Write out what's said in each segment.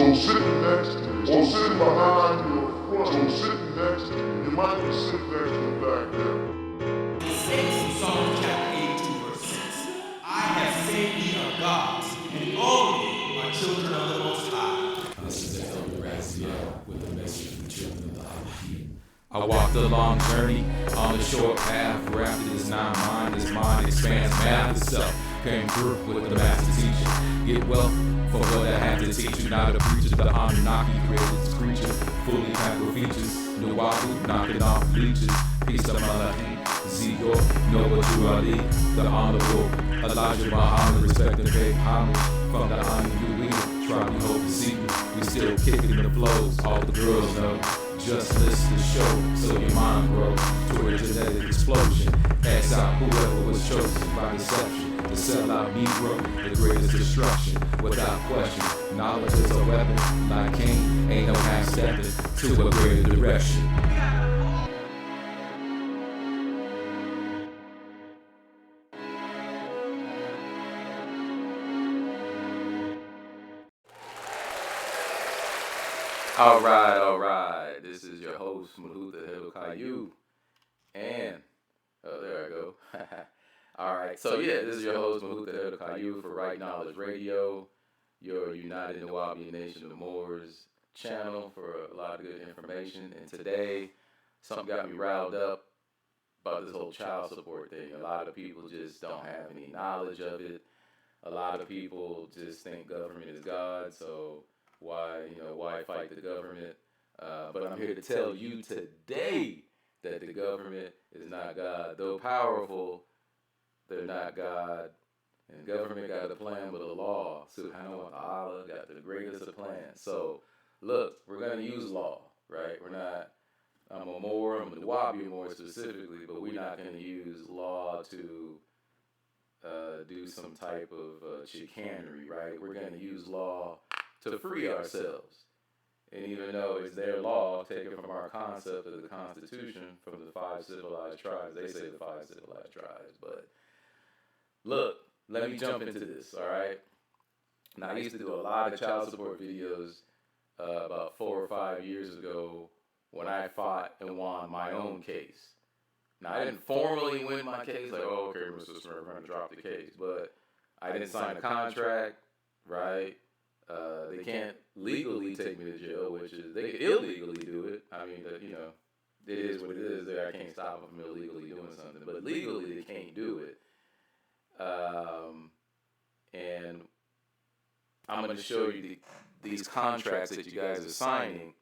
So sitting next, or sitting behind you or front, so sitting next, you might be sitting next to the back there. Psalm chapter 82, verse 6. I have said ye are gods, and all of you are children of the Most High. This is the Elder Raziel with a message from the children of the Elohim. I walked a long journey on the short path where after this non-mind, this mind expands math itself. Came through with the master teacher. Get wealth for what I had to teach you. Not a preacher, the Anunnaki created this creature. Fully packed with features. Nuwabian, knocking off bleachers. Peace of Malachim. Zigor, Noah Ali, the Honorable Elijah Muhammad, respect and pay homage from the Anu leader. Try we hope to see you. We still kicking the flows. All the girls know. Just listen to the show so your mind grows toward a genetic explosion. X out whoever was chosen by deception to sell out Negro, the greatest destruction. Without question, knowledge is a weapon. Like Cain, ain't no half-stepping to a greater direction. All right. This is your host, Caillou. And, there I go. All right. So, this is your host, Caillou for Rit Nalej Radio, your United Nuwabian Nation of Moors channel for a lot of good information. And today, something got me riled up about this whole child support thing. A lot of people just don't have any knowledge of it. A lot of people just think government is God, so why fight the government? But I'm here to tell you today that the government is not God. Though powerful, they're not God. And government got a plan with a law. Subhanahu wa ta'ala got the greatest of plans. So, look, we're going to use law, right? I'm a Nuwabian more specifically, but we're not going to use law to do some type of chicanery, right? We're going to use law to free ourselves. And even though it's their law, taken from our concept of the Constitution, from the 5 civilized tribes, they say the 5 civilized tribes, but look, let me jump into this, all right? Now, I used to do a lot of child support videos about 4 or 5 years ago when I fought and won my own case. Now, I didn't formally win my case, like, oh, okay, Mr. Smith, we're going to drop the case, but I didn't sign a contract, right? They can't legally take me to jail, which is, they can illegally do it. I mean, it is what it is. I can't stop them from illegally doing something, but legally they can't do it. And I'm going to show you these contracts that you guys are signing,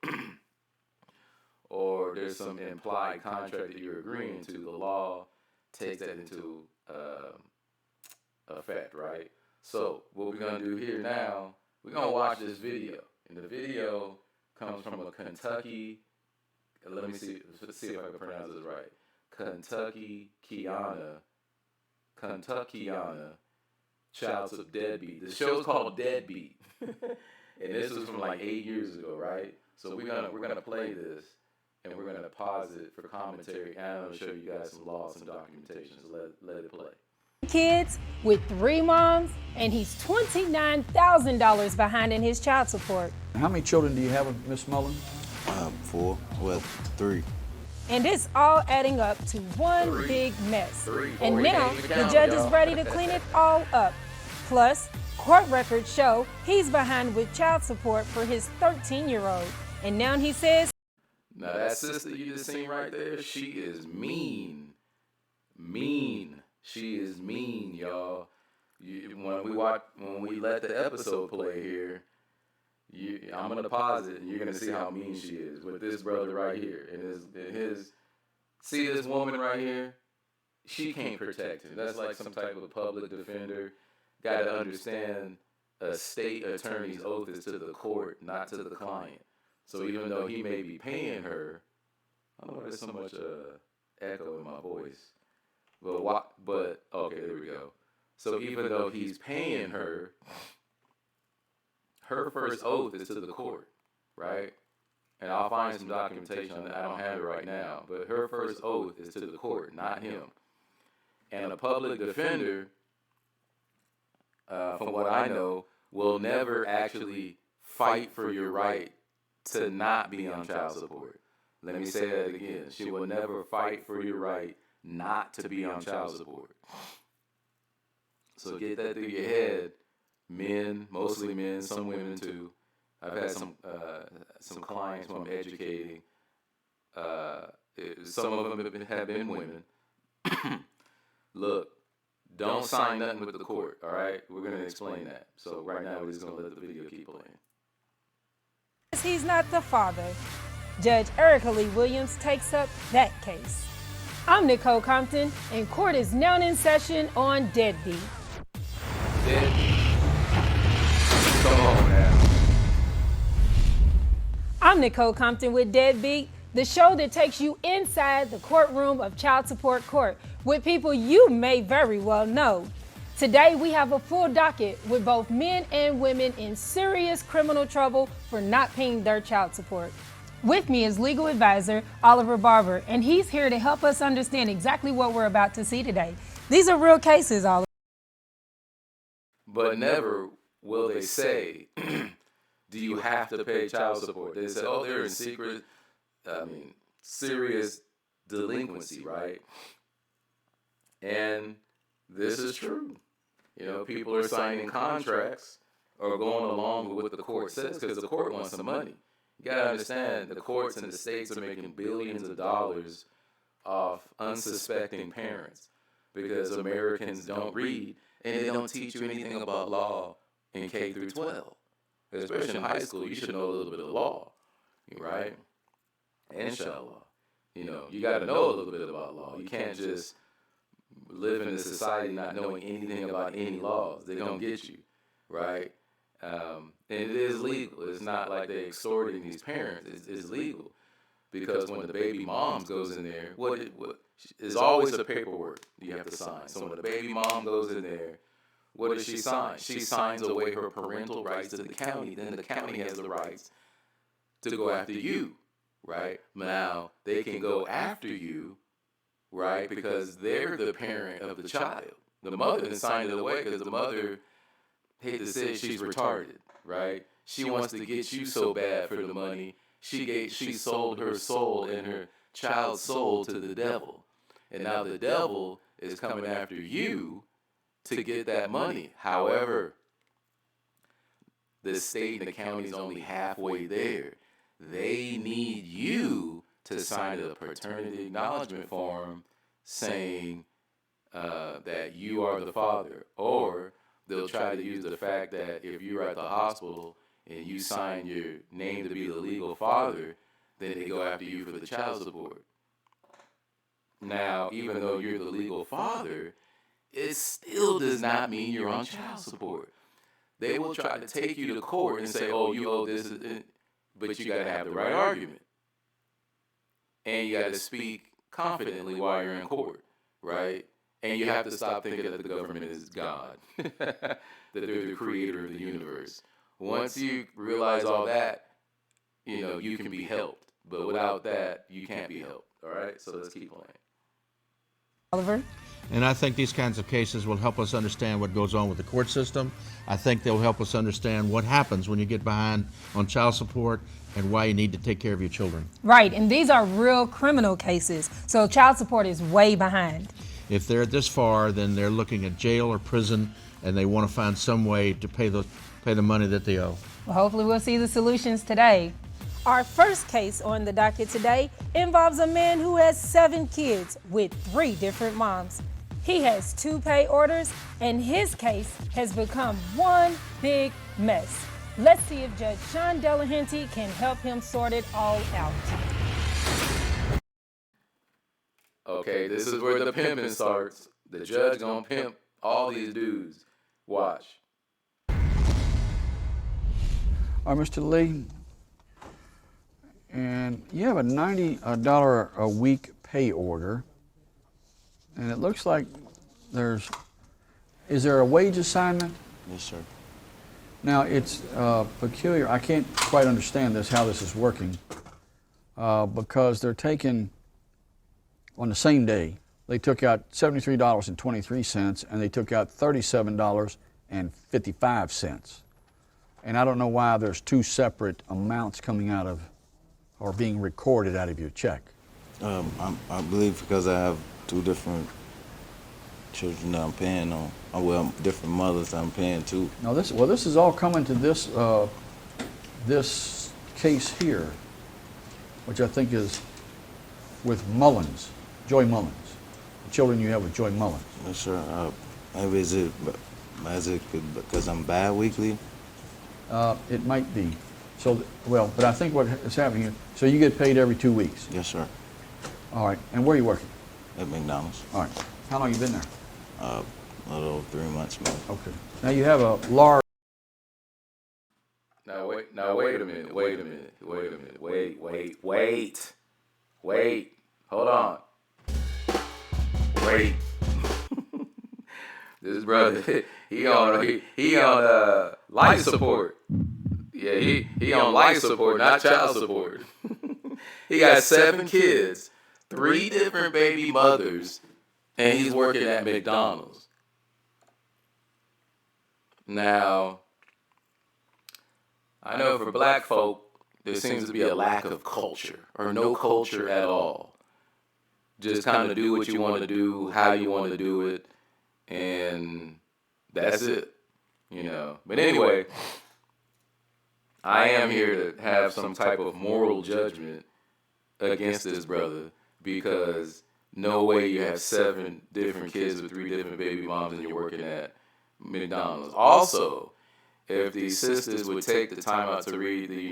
or there's some implied contract that you're agreeing to. The law takes that into effect, right? So what we're going to do here now, we're going to watch this video. And the video comes from a Kentucky, let me see if I can pronounce this right. Kentuckiana Child's of Deadbeat. The show's called Deadbeat. And this was from like 8 years ago, right? So we're gonna play this, and we're gonna pause it for commentary, and I'm gonna show you guys some laws and documentation. So let it play. Kids with 3 moms, and he's $29,000 behind in his child support. How many children do you have, Miss Mullen? 4, well, 3. And it's all adding up to one big mess. And now the judge is ready to clean it all up. Plus, court records show he's behind with child support for his 13-year-old. And now he says, now that sister you just seen right there, she is mean. Mean. She is mean, y'all. When we let the episode play here, I'm gonna pause it, and you're gonna see how mean she is with this brother right here. And see this woman right here? She can't protect him. That's like some type of public defender. Got to understand a state attorney's oath is to the court, not to the client. So even though he may be paying her, I don't know why there's so much echo in my voice. But okay, there we go. So even though he's paying her, her first oath is to the court, right? And I'll find some documentation on that. I don't have it right now, but her first oath is to the court, not him. And a public defender, from what I know, will never actually fight for your right to not be on child support. Let me say that again. She will never fight for your right not to be on child support. So get that through your head. Men, mostly men, some women too. I've had some clients who I'm educating. Some of them have been women. Look, don't sign nothing with the court, all right? We're going to explain that. So right now, we're just going to let the video keep playing. He's not the father. Judge Erica Lee Williams takes up that case. I'm Nicole Compton, and court is now in session on deadbeat. Deadbeat. Come on now. I'm Nicole Compton with Deadbeat, the show that takes you inside the courtroom of child support court with people you may very well know. Today we have a full docket with both men and women in serious criminal trouble for not paying their child support. With me is legal advisor Oliver Barber, and he's here to help us understand exactly what we're about to see today. These are real cases, Oliver. But never will they say, do you have to pay child support? They say, oh, they're in serious delinquency, right? And this is true. You know, people are signing contracts or going along with what the court says because the court wants some money. You got to understand, the courts in the states are making billions of dollars off unsuspecting parents because Americans don't read and they don't teach you anything about law in K through 12. Especially in high school, you should know a little bit of law, right? Inshallah. You know, you got to know a little bit about law. You can't just live in a society not knowing anything about any laws. They don't get you, right? And it is legal. It's not like they're extorting these parents. It's legal because when the baby mom goes in there, there's always a paperwork you have to sign. So when the baby mom goes in there, what does she sign? She signs away her parental rights to the county. Then the county has the rights to go after you, right? Now, they can go after you, right, because they're the parent of the child. The mother then signed it away because the mother, hate to say it, she's retarded, right? She wants to get you so bad for the money. She sold her soul and her child's soul to the devil. And now the devil is coming after you to get that money. However, the state and the county is only halfway there. They need you to sign a paternity acknowledgement form saying that you are the father. Or they'll try to use the fact that if you're at the hospital and you sign your name to be the legal father, then they go after you for the child support. Now, even though you're the legal father, it still does not mean you're on child support. They will try to take you to court and say, oh, you owe this, but you got to have the right argument. And you got to speak confidently while you're in court, right? And you have to stop thinking that the government is God, that they're the creator of the universe. Once you realize all that, you know, you can be helped. But without that, you can't be helped, all right? So let's keep playing. Oliver? And I think these kinds of cases will help us understand what goes on with the court system. I think they'll help us understand what happens when you get behind on child support and why you need to take care of your children. Right, and these are real criminal cases, so child support is way behind. If they're this far, then they're looking at jail or prison, and they want to find some way to pay the money that they owe. Well, hopefully we'll see the solutions today. Our first case on the docket today involves a man who has 7 kids with 3 different moms. He has 2 pay orders, and his case has become one big mess. Let's see if Judge Sean Delahanty can help him sort it all out. Okay, this is where the pimping starts. The judge gonna pimp all these dudes. Watch. All right, Mr. Lee, and you have a $90 a week pay order, and it looks like is there a wage assignment? Yes, sir. Now, it's peculiar. I can't quite understand how this is working, because they're taking, on the same day, they took out $73.23, and they took out $37.55. And I don't know why there's two separate amounts coming out of, or being recorded out of your check. I believe because I have two different children that I'm paying on. Well, different mothers that I'm paying to. Now this is all coming to this this case here, which I think is with Mullins, Joy Mullins, the children you have with Joy Mullins. Yes, sir. Maybe is it because I'm bi-weekly? It might be. So, but I think what is happening here, so you get paid every 2 weeks. Yes, sir. All right, and where are you working? At McDonald's. All right, how long you been there? A little over 3 months, maybe. Okay. Now you have a large. Now wait a minute. Wait. Hold on. Wait. This brother, he on life support. Yeah, he on life support, not child support. He got 7 kids, 3 different baby mothers, and he's working at McDonald's. Now, I know for black folk, there seems to be a lack of culture, or no culture at all. Just kind of do what you want to do, how you want to do it, and that's it, you know. But anyway, I am here to have some type of moral judgment against this brother, because no way you have 7 different kids with 3 different baby moms and you're working at McDonald's. Also, if these sisters would take the time out to read the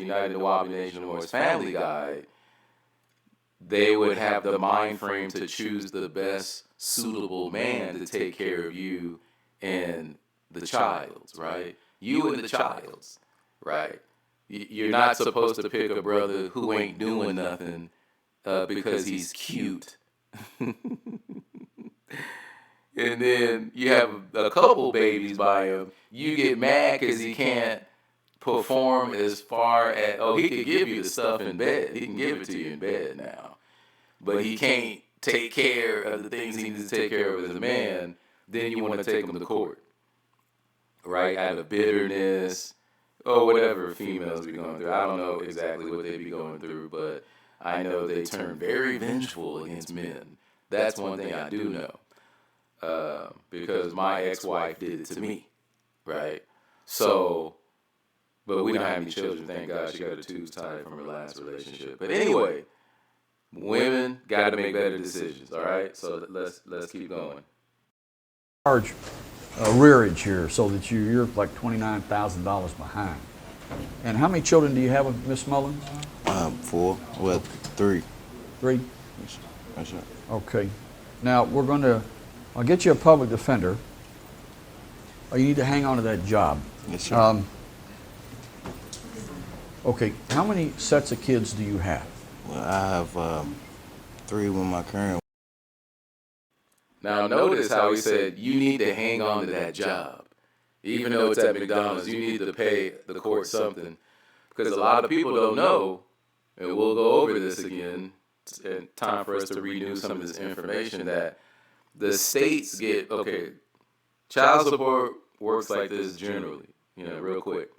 United Nuwabian Nation Awards Family Guide, they would have the mind frame to choose the best suitable man to take care of you and the child's, right? You and the child's, right? You're not supposed to pick a brother who ain't doing nothing because he's cute. And then you have a couple babies by him. You get mad because he can't perform as far as, he could give you the stuff in bed. He can give it to you in bed now. But he can't take care of the things he needs to take care of as a man. Then you want to take him to court, right? Out of bitterness or whatever females be going through. I don't know exactly what they be going through, but I know they turn very vengeful against men. That's one thing I do know. Because my ex-wife did it to me, right? So, but we don't have any children, thank God. She got her tubes tied from her last relationship. But anyway, women got to make better decisions, all right? So let's keep going. Large rearage here, so that you're like $29,000 behind. And how many children do you have with Miss Mullins? 4. Well, 3. 3? Yes, sir. Okay. Now I'll get you a public defender. You need to hang on to that job. Yes, sir. Okay. How many sets of kids do you have? Well, I have 3 with my current. Now notice how he said you need to hang on to that job. Even though it's at McDonald's, you need to pay the court something. Because a lot of people don't know, and we'll go over this again, in time for us to renew some of this information, that the states get, child support works like this generally, real quick.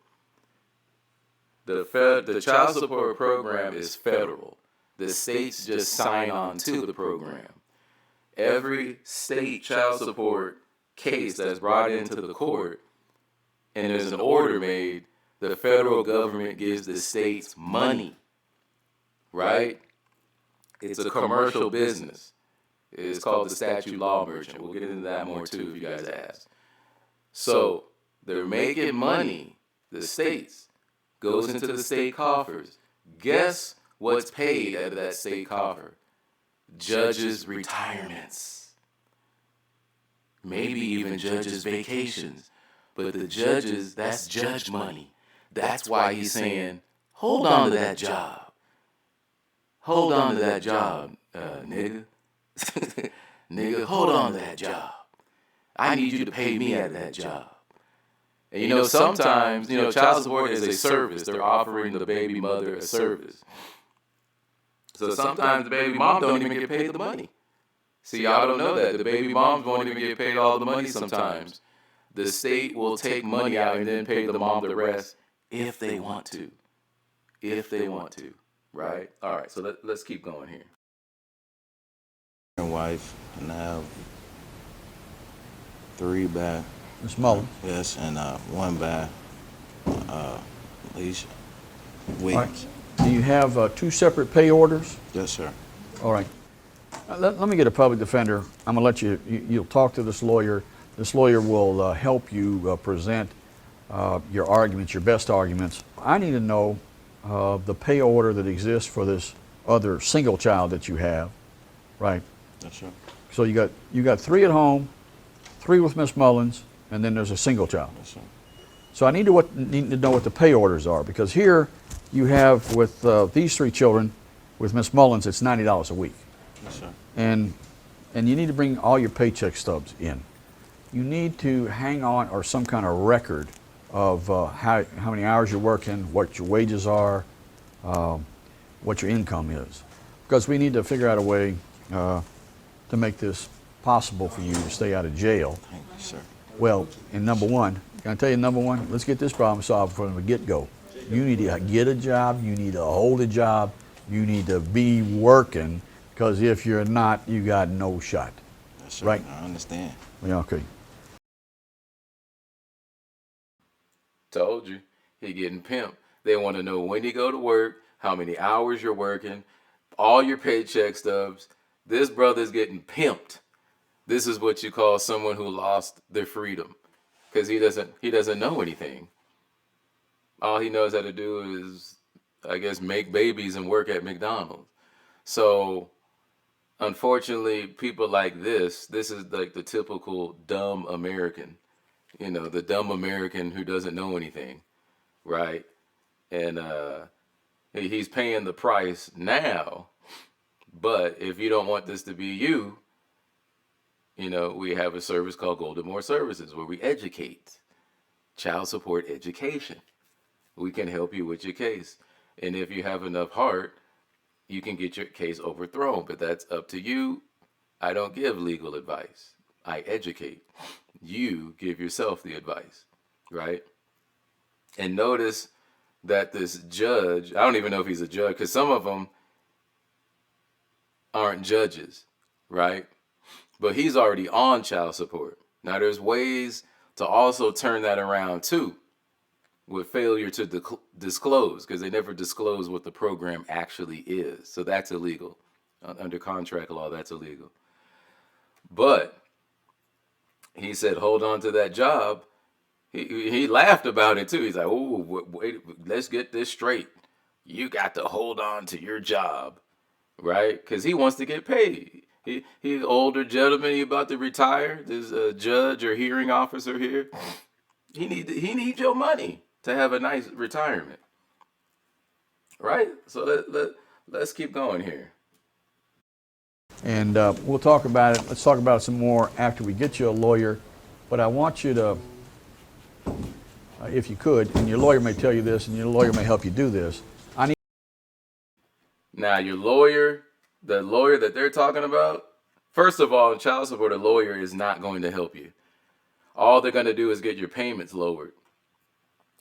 The child support program is federal. The states just sign on to the program. Every state child support case that's brought into the court and there's an order made, the federal government gives the states money, right? It's a commercial business. It's called the statute law merchant. We'll get into that more too if you guys ask. So they're making money. The states goes into the state coffers. Guess what's paid out of that state coffer? Judges' retirements. Maybe even judges' vacations. But the judges, that's judge money. That's why he's saying, hold on to that job. Hold on to that job, nigga. Nigga, hold on to that job. I need you to pay me at that job. And sometimes, child support is a service. They're offering the baby mother a service. So sometimes the baby mom don't even get paid the money. See, y'all don't know that. The baby moms won't even get paid all the money sometimes. The state will take money out and then pay the mom the rest if they want to. If they want to, right? All right, so let's keep going here. And wife, and I have 3 by Ms. Mullen. yes, and 1 by Alicia All Williams. right. Do you have 2 separate pay orders? Yes, sir. All right. Let me get a public defender. I'm going to let you'll talk to this lawyer. This lawyer will help you present your arguments, your best arguments. I need to know the pay order that exists for this other single child that you have, right? Yes, sir. So you got 3 at home, 3 with Miss Mullins, and then there's a single child. Yes, sir. So I need to know what the pay orders are, because here you have with these 3 children, with Miss Mullins, it's $90 a week. Yes, sir. And you need to bring all your paycheck stubs in. You need to hang on or some kind of record of how many hours you're working, what your wages are, what your income is. Because we need to figure out a way to make this possible for you to stay out of jail. Thank you, sir. Well, and number one, can I tell you number one? Let's get this problem solved from the get-go. You need to get a job, you need to hold a job, you need to be working, because if you're not, you got no shot. Yes, sir. Right. I understand. Yeah, okay. Told you, he getting pimped. They want to know when you go to work, how many hours you're working, all your paycheck stubs. This brother's getting pimped. This is what you call someone who lost their freedom, because he doesn't know anything. All he knows how to do is, I guess, make babies and work at McDonald's. So, unfortunately, people like this is like the typical dumb American. You know, the dumb American who doesn't know anything, right? And he's paying the price now. But if you don't want this to be you, you know, we have a service called Golden Moore Services where we educate. Child support education. We can help you with your case. And if you have enough heart, you can get your case overthrown. But that's up to you. I don't give legal advice. I educate. You give yourself the advice, right? And notice that this judge, I don't even know if he's a judge, because some of them aren't judges, right? But he's already on child support. Now, there's ways to also turn that around, too, with failure to disclose, because they never disclose what the program actually is. So that's illegal. Under contract law, that's illegal. But he said, hold on to that job. He laughed about it, too. He's like, oh, wait, let's get this straight. You got to hold on to your job, right? Because he wants to get paid. He's an older gentleman. He about to retire. There's a judge or hearing officer here. He needs your money to have a nice retirement, right? So let's keep going here. And we'll talk about it. Let's talk about it some more after we get you a lawyer. But I want you to, if you could, and your lawyer may tell you this, and your lawyer may help you do this. Now, your lawyer, the lawyer that they're talking about, first of all, in child support, a lawyer is not going to help you. All they're going to do is get your payments lowered,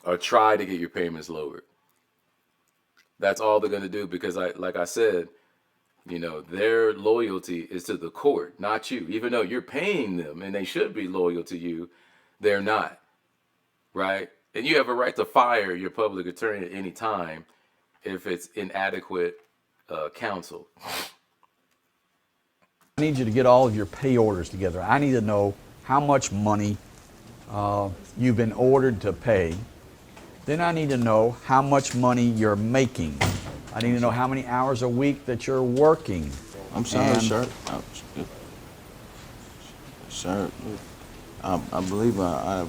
or try to get your payments lowered. That's all they're going to do, because like I said, you know, their loyalty is to the court, not you. Even though you're paying them and they should be loyal to you, they're not, right? And you have a right to fire your public attorney at any time if it's inadequate counsel. I need you to get all of your pay orders together. I need to know how much money you've been ordered to pay. Then I need to know how much money you're making. I need to know how many hours a week that you're working. I'm sorry, sir. Sir, I believe my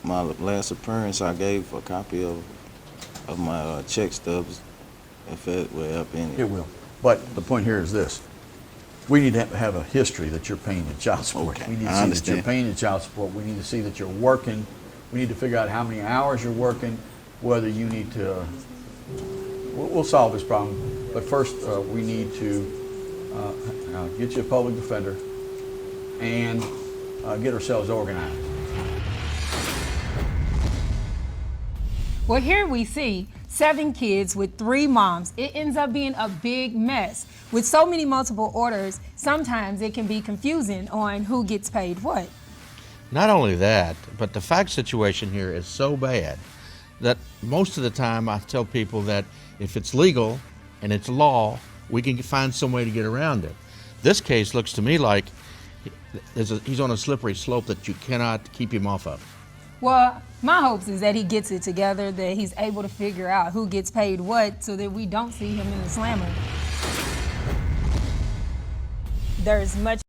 last appearance, I gave a copy of my check stubs, if it will help any. It will. But the point here is this. We need to have a history that you're paying the child support. Okay, We need to I see understand. that you're paying the child support. We need to see that you're working. We need to figure out how many hours you're working, whether you need to. We'll solve this problem. But first, we need to get you a public defender and get ourselves organized. Well, here we see 7 kids with 3 moms. It ends up being a big mess. With so many multiple orders, sometimes it can be confusing on who gets paid what. Not only that, but the fact situation here is so bad that most of the time I tell people that if it's legal and it's law, we can find some way to get around it. This case looks to me like he's on a slippery slope that you cannot keep him off of. Well, my hopes is that he gets it together, that he's able to figure out who gets paid what so that we don't see him in the slammer. There's much.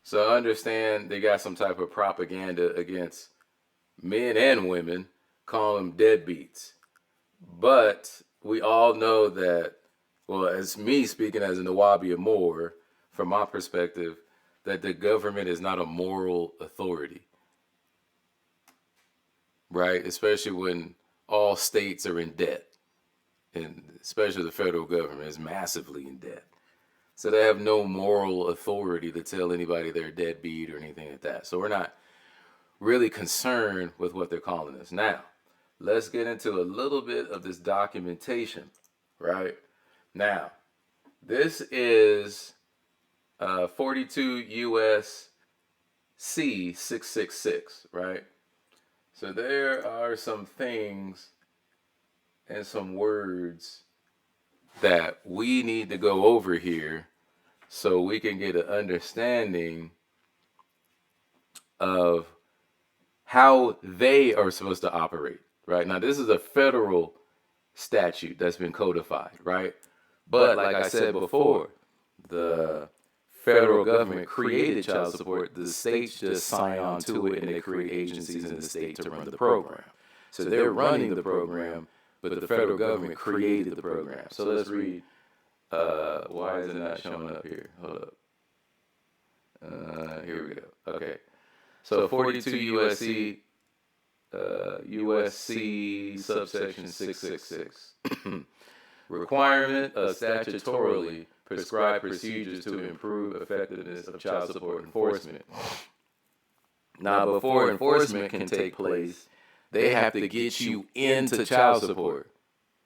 So I understand they got some type of propaganda against men and women, calling them deadbeats. But we all know that, well, as me speaking as a Nuwabian Moor, from my perspective, that the government is not a moral authority, right? Especially when all states are in debt, and especially the federal government is massively in debt. So they have no moral authority to tell anybody they're a deadbeat or anything like that. So we're not really concerned with what they're calling us. Now, let's get into a little bit of this documentation, right? Now, this is 42 U.S.C. 666, right? So there are some things and some words that we need to go over here so we can get an understanding of how they are supposed to operate, right? Now, this is a federal statute that's been codified, right? But like I said before, the federal government created child support. The states just sign on to it, and they create agencies in the state to run the program. So they're running the program, but the federal government created the program. So let's read. Why is it not showing up here? Hold up. Here we go. Okay. So 42 USC subsection 666. Requirement of statutorily prescribed procedures to improve effectiveness of child support enforcement. Now, before enforcement can take place, they have to get you into child support,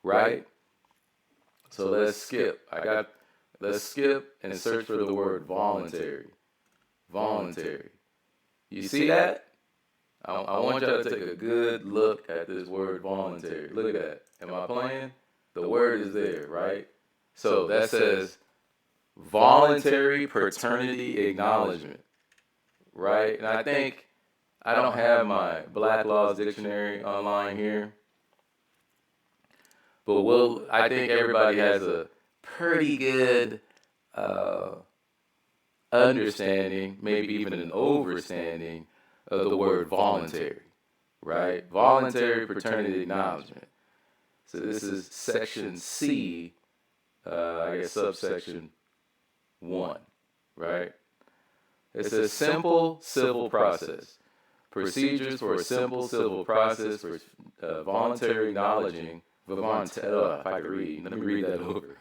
right? So let's skip. Let's skip and search for the word voluntary. Voluntary. You see that? I want y'all to take a good look at this word voluntary. Look at that. Am I playing? The word is there, right? So that says voluntary paternity acknowledgement, right? And I think I don't have my Black Laws Dictionary online here, but I think everybody has a pretty good understanding, maybe even an overstanding of the word voluntary, right? Voluntary paternity acknowledgement. So this is section C, I guess subsection 1, right? It says simple civil process. Procedures for a simple civil process for voluntary acknowledging, if I could read, let me read that over.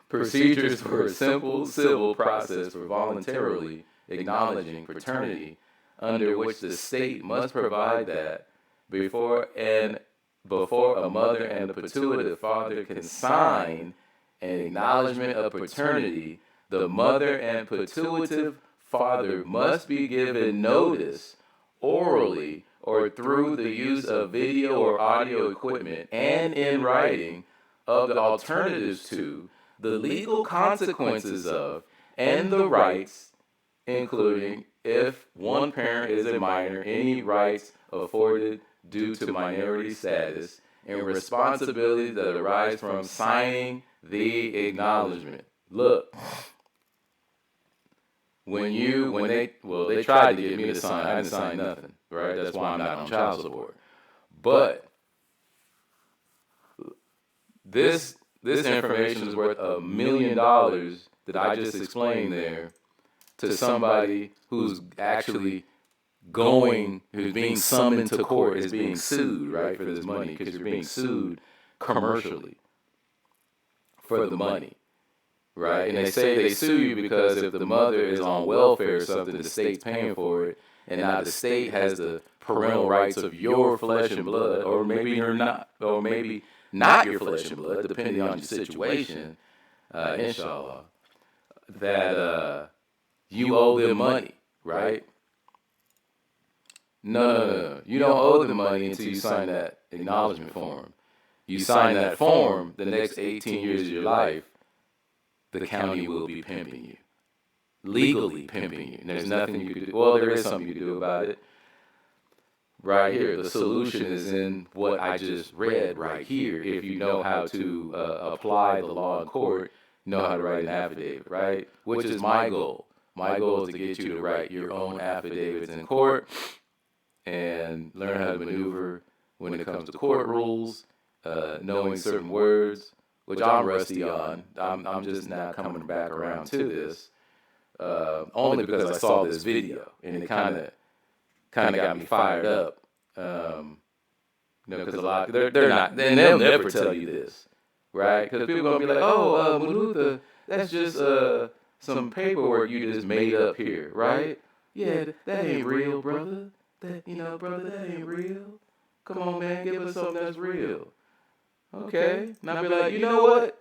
Procedures for a simple civil process for voluntarily acknowledging paternity, under which the state must provide that before a mother and a pituitive father can sign an acknowledgement of paternity, the mother and pituitive father must be given notice orally or through the use of video or audio equipment and in writing of the alternatives to, the legal consequences of, and the rights, including, if one parent is a minor, any rights afforded due to minority status, and responsibilities that arise from signing the acknowledgement. Look, they tried to get me to sign, I didn't sign nothing, right? That's why I'm not on child support. But this information is worth $1 million that I just explained there to somebody who's actually who's being summoned to court, is being sued, right, for this money, because you're being sued commercially for the money, right? And they say they sue you because if the mother is on welfare or something, the state's paying for it, and now the state has the parental rights of your flesh and blood, or maybe you're not, or maybe not your flesh and blood, depending on your situation, inshallah, that you owe them money, right? No. You don't owe them money until you sign that acknowledgement form. You sign that form, the next 18 years of your life, the county will be pimping you. Legally pimping you. And there's nothing you can do. Well, there is something you can do about it. Right here. The solution is in what I just read right here. If you know how to apply the law in court, you know how to write an affidavit, right? Which is my goal. My goal is to get you to write your own affidavits in court and learn how to maneuver when it comes to court rules, knowing certain words, which I'm rusty on. I'm just now coming back around to this, only because I saw this video and it kind of got me fired up. Because a lot they're not, and they'll never tell you this, right? Because people are gonna be like, oh, Malutha, that's just some paperwork you just made up here, right? Yeah, that ain't real, brother. Brother, that ain't real. Come on, man, give us something that's real. Okay. And I'll be like, you know what?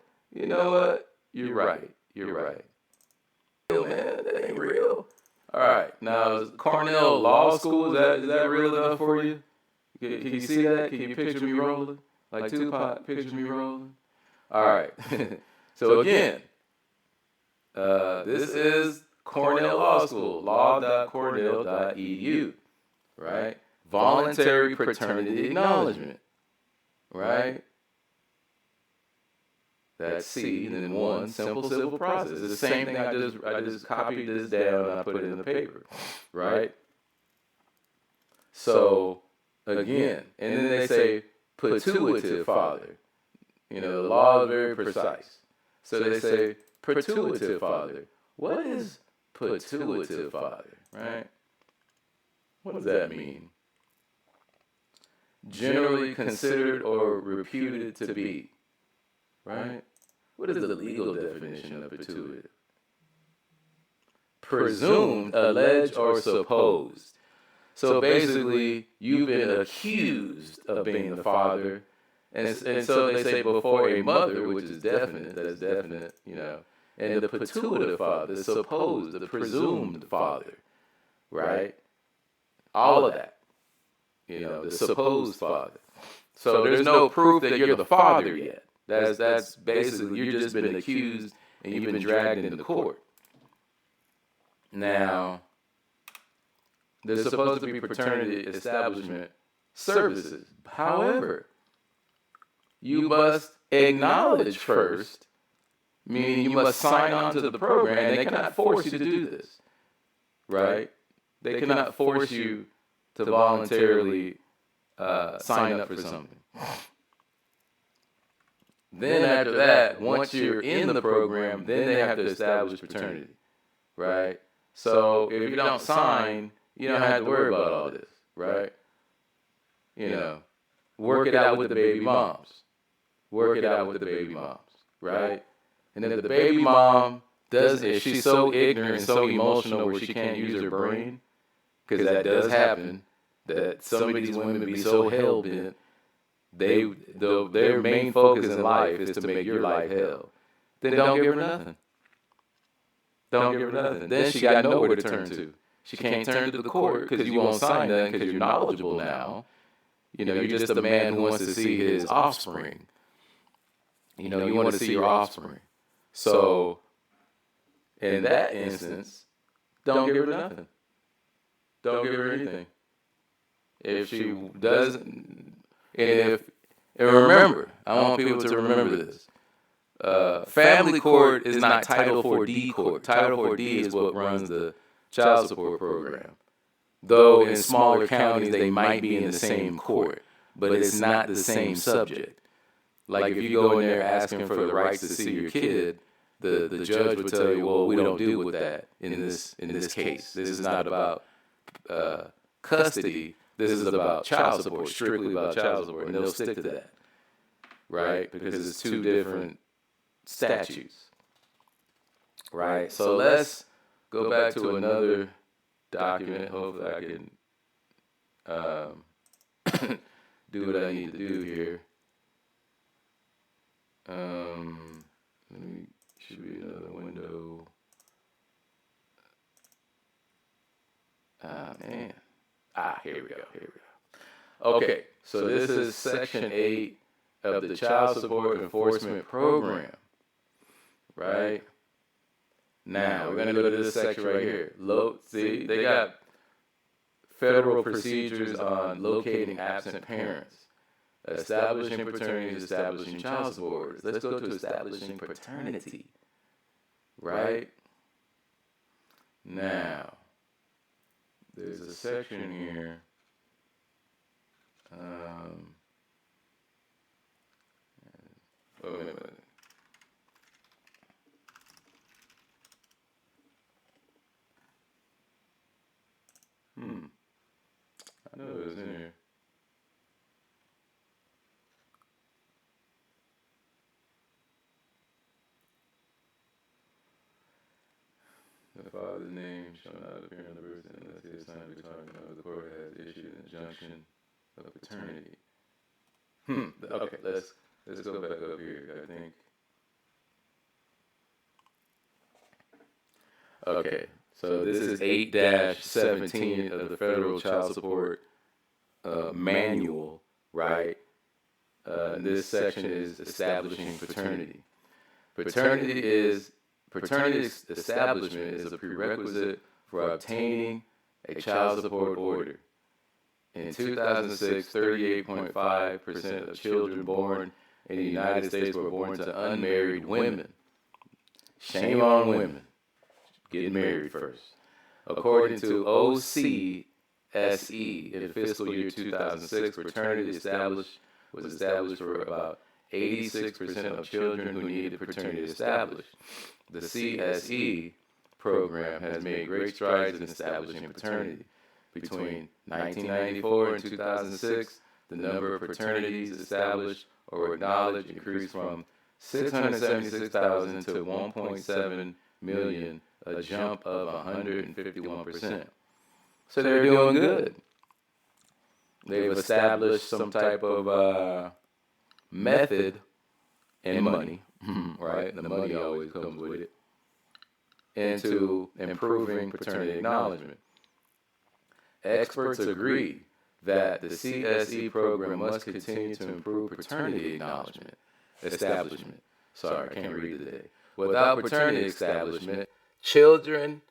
You're right. Real, man, that ain't real. All right. Now, Cornell Law School, is that real enough for you? Can you see that? Can you picture me rolling? Like Tupac, picture me rolling? All right. So again, this is Cornell Law School, law.cornell.edu, right? Voluntary paternity acknowledgement, right? That's C, and then 1, simple civil process. It's the same thing. I just copied this down and I put it in the paper, right? So again, and then they say pituitive father. The law is very precise. So they say pituitive father. What is pituitive father, right? What does that mean? Generally considered or reputed to be, right? What is the legal definition of pituitive? Presumed, alleged, or supposed. So basically, you've been accused of being the father, and so they say before a mother, which is definite, that's definite, and the pituitive father, the supposed, the presumed father, right? All of that, the supposed father. So there's no proof that you're the father yet. That's basically, you've just been accused and you've been dragged into court. Now, there's supposed to be paternity establishment services. However, you must acknowledge first, meaning you must sign on to the program, and they cannot force you to do this, right? They cannot force you to voluntarily sign up for something. Then after that, once you're in the program, then they have to establish paternity, right? So if you don't sign, you don't have to worry about all this, right? Work it out with the baby moms. Work it out with the baby moms, right? And if the baby mom if she's so ignorant and so emotional where she can't use her brain, because that does happen, that some of these women be so hell-bent, their main focus in life is to make your life hell. Then don't give her nothing. Don't give her nothing. Then she got nowhere to turn to. She can't turn to the court because you won't sign nothing because you're knowledgeable now. You're just a man who wants to see his offspring. You want to see your offspring. So, in that instance, don't give her nothing. Don't give her anything. If she doesn't, and remember, I want people to remember this. Family court is not Title 4D court. Title 4D is what runs the child support program. Though in smaller counties, they might be in the same court, but it's not the same subject. Like if you go in there asking for the rights to see your kid, the judge would tell you, well, we don't deal with that in this case. This is not about custody. This is about child support, strictly about child support, and they'll stick to that, right? Because it's two different statutes, right? So let's go back to another document. Hopefully I can do what I need to do here. Let me, should be another window. Man. Here we go. Okay, so this is Section 8 of the Child Support Enforcement Program, right? Now, we're going to go to this section right here. See, they got federal procedures on locating absent parents, establishing paternities, establishing child support. Let's go to establishing paternity, right? Now, there's a section here. Wait a minute. I know it was in here. The father's name shall not appear on the birth unless he is signed to be talking about the court has issued an injunction of paternity. Okay, let's go back up here, I think. Okay, so this is 8-17 of the Federal Child Support Manual, right? This section is establishing paternity. Paternity establishment is a prerequisite for obtaining a child support order. In 2006, 38.5% of children born in the United States were born to unmarried women. Shame on women. Get married first. According to OCSE, in fiscal year 2006, paternity was established for about 86% of children who needed paternity established. The CSE program has made great strides in establishing paternity. Between 1994 and 2006, the number of paternities established or acknowledged increased from 676,000 to 1.7 million, a jump of 151%. So they're doing good. They've established some type of method and money, right? The money always comes with it, into improving paternity acknowledgement. Experts agree that the CSE program must continue to improve paternity establishment. Sorry, I can't read today. Without paternity establishment, children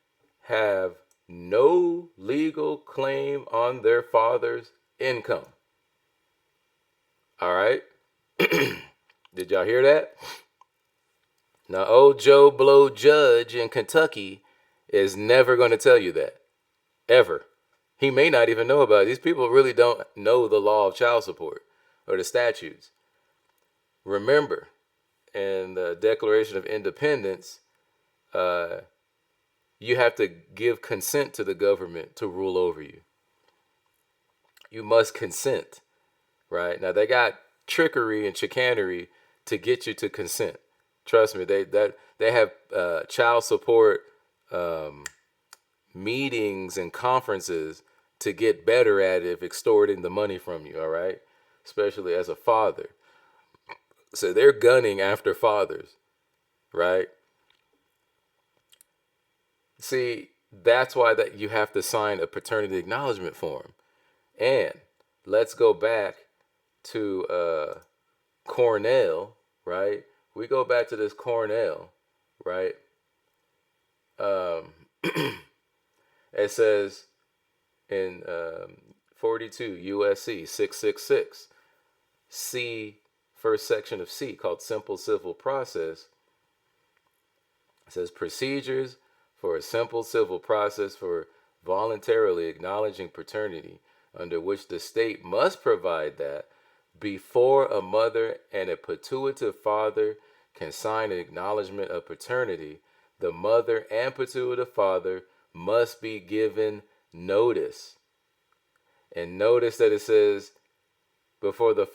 have no legal claim on their father's income. All right? Did y'all hear that? Now, old Joe Blow judge in Kentucky is never going to tell you that. Ever. He may not even know about it. These people really don't know the law of child support or the statutes. Remember, in the Declaration of Independence, you have to give consent to the government to rule over you. You must consent, right? Now, they got trickery and chicanery to get you to consent. Trust me, they have child support meetings and conferences to get better at it, if extorting the money from you, all right? Especially as a father. So they're gunning after fathers, right? See, that's why that you have to sign a paternity acknowledgement form. And let's go back to Cornell, right? We go back to this Cornell, right? It says in 42 USC 666, C, first section of C, called Simple Civil Process. It says procedures for a simple civil process for voluntarily acknowledging paternity, under which the state must provide that before a mother and a pituitive father can sign an acknowledgement of paternity, the mother and pituitive father must be given notice. And notice that it says before the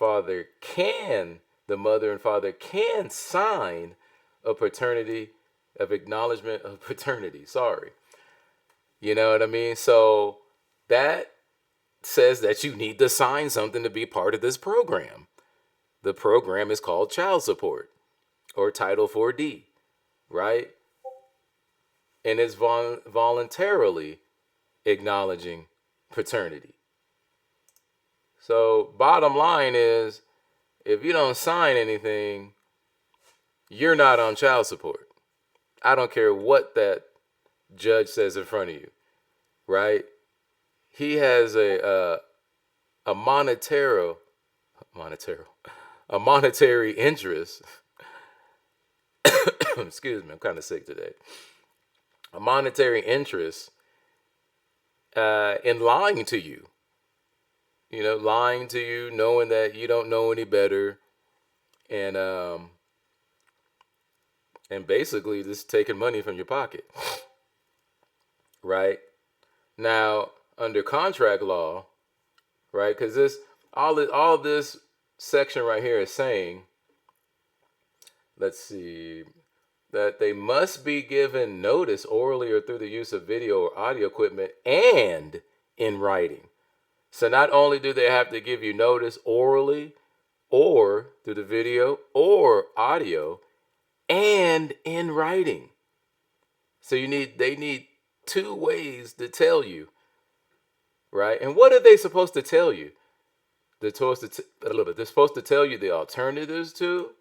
mother and father can sign a paternity of acknowledgement of paternity. Sorry. You know what I mean? So that says that you need to sign something to be part of this program. The program is called child support or Title 4D, right? And it's voluntarily acknowledging paternity. So bottom line is, if you don't sign anything, you're not on child support. I don't care what that judge says in front of you, right? He has a monetary interest. Excuse me, I'm kind of sick today. A monetary interest in lying to you. You know, lying to you, knowing that you don't know any better, and basically just taking money from your pocket. Right? Now, under contract law, right? Because all this section right here is saying, let's see, that they must be given notice orally or through the use of video or audio equipment and in writing. So not only do they have to give you notice orally or through the video or audio, and in writing. So they need 2 ways to tell you, right? And what are they supposed to tell you? They're supposed to tell you the alternatives to,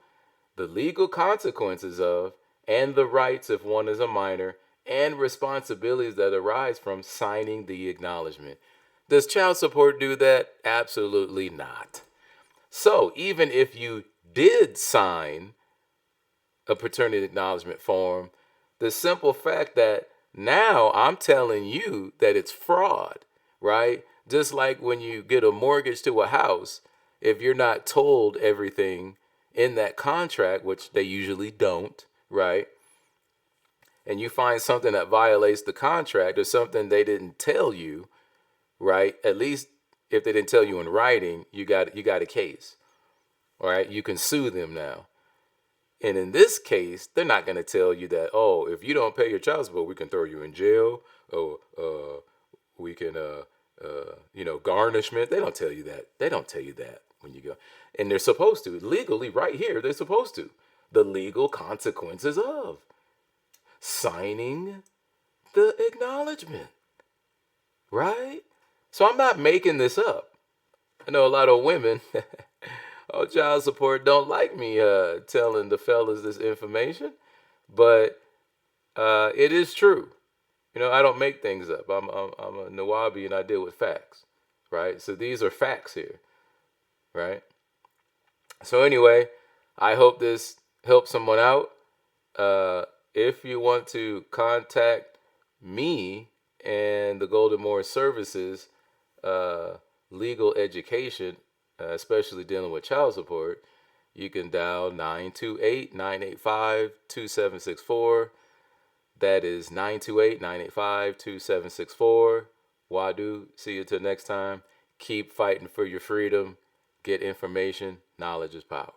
the legal consequences of, and the rights if one is a minor, and responsibilities that arise from signing the acknowledgement. Does child support do that? Absolutely not. So even if you did sign a paternity acknowledgement form, the simple fact that now I'm telling you that it's fraud, right? Just like when you get a mortgage to a house, if you're not told everything in that contract, which they usually don't, right? And you find something that violates the contract or something they didn't tell you, right? At least if they didn't tell you in writing, you got a case. All right, you can sue them now. And in this case, they're not going to tell you that, oh, if you don't pay your child support, we can throw you in jail, or we can garnishment. They don't tell you that. They don't tell you that when you go. And they're supposed to. Legally, right here, they're supposed to. The legal consequences of signing the acknowledgement. Right? So I'm not making this up. I know a lot of women on child support don't like me telling the fellas this information, but it is true. You know, I don't make things up. I'm a Nuwabian and I deal with facts, right? So these are facts here, right? So anyway, I hope this helps someone out. If you want to contact me and the Golden Moore Services legal education, especially dealing with child support, you can dial 928-985-2764. That is 928-985-2764. Wadu, see you till next time. Keep fighting for your freedom. Get information. Knowledge is power.